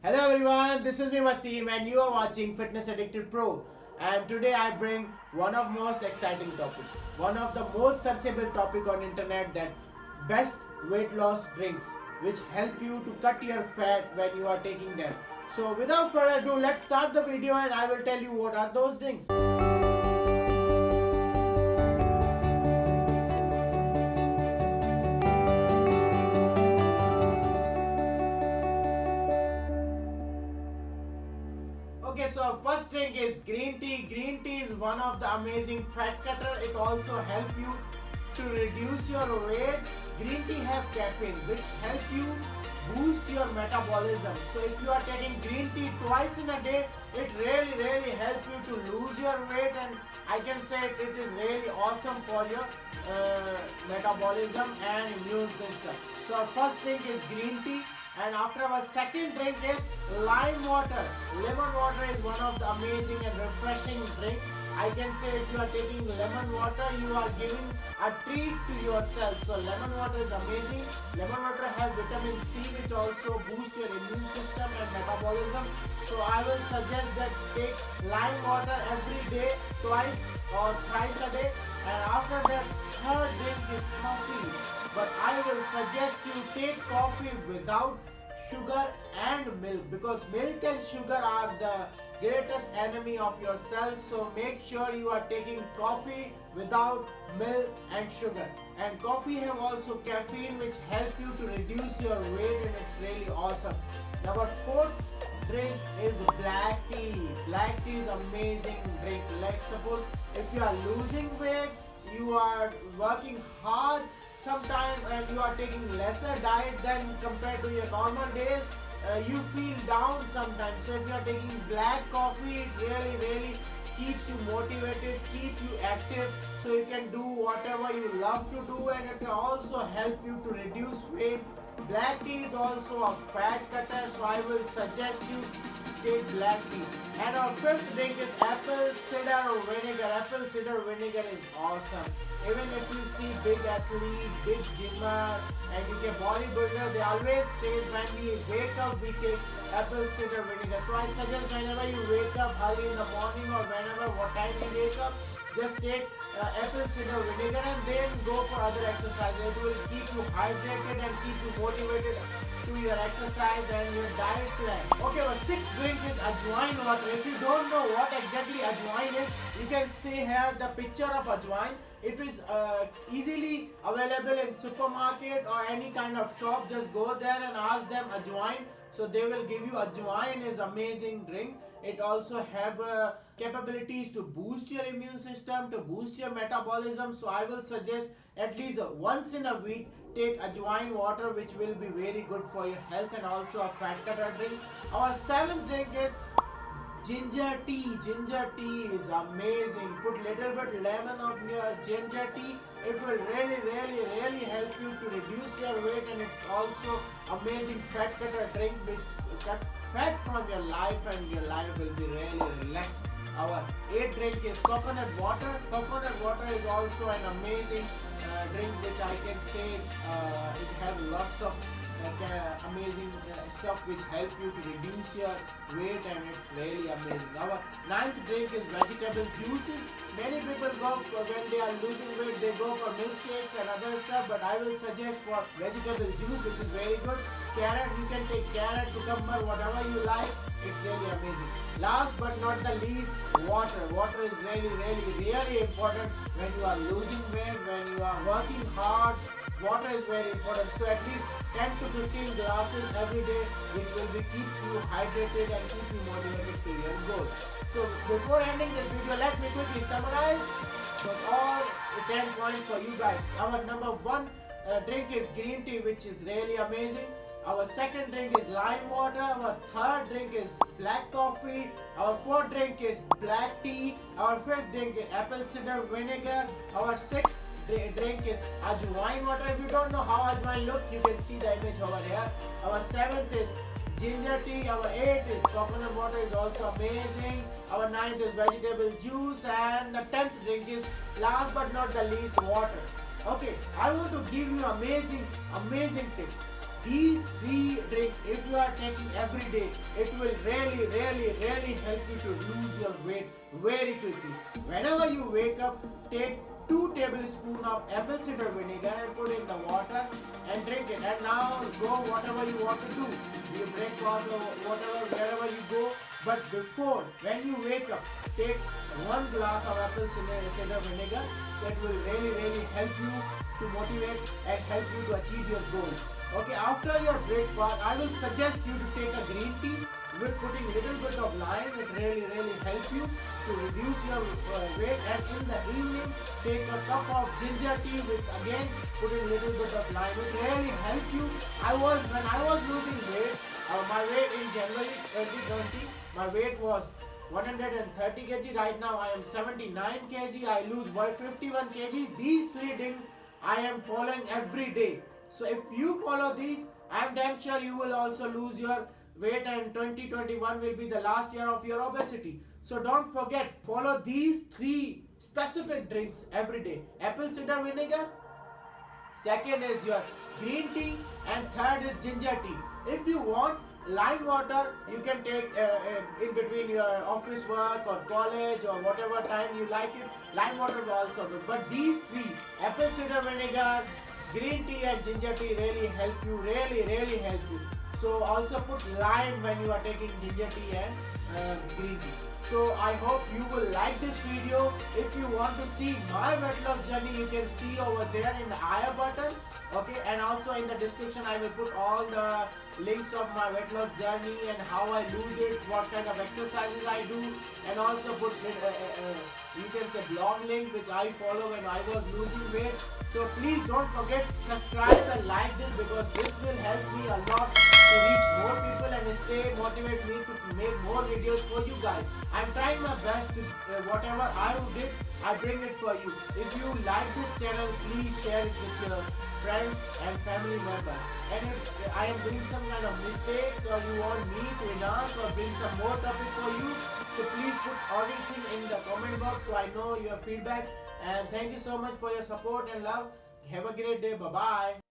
Hello everyone, this is me Wasim and you are watching Fitness Addicted Pro. And today I bring one of most exciting topic, one of the most searchable topic on internet, that best weight loss drinks which help you to cut your fat when you are taking them. So without further ado, let's start the video and I will tell you what are those drinks. Okay, so first drink is green tea. Green tea is one of the amazing fat cutter. It also help you to reduce your weight. Green tea have caffeine which help you boost your metabolism. So if you are taking green tea twice in a day, it really helps you to lose your weight, and I can say it is really awesome for your metabolism and immune system. So our first drink is green tea. And after our second drink is lime water. Lemon water is one of the amazing and refreshing drink. I can say if you are taking lemon water, you are giving a treat to yourself. So lemon water is amazing. Lemon water has vitamin C which also boosts your immune system and metabolism. So I will suggest that take lime water every day, twice or thrice a day. And after that, third drink is coffee. But I will suggest you take coffee without sugar and milk, because milk and sugar are the greatest enemy of yourself. So make sure you are taking coffee without milk and sugar. And coffee have also caffeine which help you to reduce your weight, and it's really awesome. Number fourth drink is black tea. Black tea is amazing drink. Like suppose if you are losing weight, you are working hard sometimes and you are taking lesser diet than compared to your normal days, you feel down sometimes. So if you are taking black coffee, it really keeps you motivated, keeps you active, so you can do whatever you love to do, and it will also help you to reduce weight. Black tea is also a fat cutter, so I will suggest you take black tea. And our fifth drink is apple cider vinegar. Apple cider vinegar is awesome. Even if you see big athlete, big gymmer, and you get bodybuilder, they always say when we wake up, we take apple cider vinegar. So I suggest whenever you wake up early in the morning or whenever what time you wake up, just take apple cider vinegar and then go for other exercises. It will keep you hydrated and keep you motivated to your exercise and your diet plan. Okay, our sixth drink is ajwain water. If you don't know what exactly ajwain is, you can see here the picture of ajwain. It is easily available in supermarket or any kind of shop. Just go there and ask them ajwain. So they will give you ajwain is amazing drink. It also have capabilities to boost your immune system, to boost your metabolism. So I will suggest at least once in a week take ajwain water, which will be very good for your health and also a fat cutter drink. Our seventh drink is ginger tea. Ginger tea is amazing. Put little bit lemon of your ginger tea. It will really help you to reduce your weight, and it's also amazing fat cutter drink which cut fat from your life, and your life will be really relaxed. Our eighth drink is coconut water. Coconut water is also an amazing drink which I can say it has lots of amazing stuff which help you to reduce your weight, and it's really amazing. Our ninth drink is vegetable juices. Many people go for, when they are losing weight, they go for milkshakes and other stuff, but I will suggest for vegetable juice, which is very good. Carrot, you can take carrot, cucumber, whatever you like. It's really amazing. Last but not the least, water. Water is really important when you are losing weight, when you are working hard. Water is very important. So at least 10 to 15 glasses every day, which will be keep you hydrated and keep you motivated to your goal. So before ending this video, let me quickly summarize. So all the 10 points for you guys. Our number one drink is green tea, which is really amazing. Our second drink is lime water. Our third drink is black coffee. Our fourth drink is black tea. Our fifth drink is apple cider vinegar. Our sixth drink is ajwain water. If you don't know how ajwain look, you can see the image over here. Our seventh is ginger tea. Our eighth is coconut water, is also amazing. Our ninth is vegetable juice, and the 10th drink is last but not the least water. Okay, I want to give you amazing tip. these three drinks, if you are taking every day, it will really help you to lose your weight very quickly. Whenever you wake up, take 2 tablespoons of apple cider vinegar and put in the water and drink it. And now go whatever you want to do, you breakfast or whatever, wherever you go. But before, when you wake up, take 1 glass of apple cider vinegar. That will really help you to motivate and help you to achieve your goal. Okay, after your breakfast, I will suggest you to take a green tea with putting little bit of lime. It really help you to reduce your weight. And in the evening, take a cup of ginger tea with again putting little bit of lime. It really help you. When I was losing weight, my weight in January 2020, my weight was 130 kg. Right now I am 79 kg. I lose 51 kg. These 3 things I am following every day. So if you follow these, I am damn sure you will also lose your weight, and 2021 will be the last year of your obesity. So don't forget, follow these 3 specific drinks every day. Apple cider vinegar, second is your green tea, and third is ginger tea. If you want lime water, you can take in between your office work or college or whatever time you like it. Lime water is also good. But these 3, apple cider vinegar, green tea and ginger tea, really help you, really help you. So also put lime when you are taking ginger tea and green tea. So I hope you will like this video. If you want to see my weight loss journey, you can see over there in the I button. Okay, and also in the description I will put all the links of my weight loss journey and how I lose it, what kind of exercises I do, and also put you can say blog link which I follow when I was losing weight. So please don't forget, subscribe and like this, because this will help me a lot to reach more people and stay motivate me to make more videos for you guys. I'm trying my best to whatever I did, I bring it for you. If you like this channel, please share it with your friends and family members. And if I am doing some kind of mistakes or you want me to enhance or bring some more topic for you, so please put everything in the comment box so I know your feedback. And thank you so much for your support and love. Have a great day. Bye bye.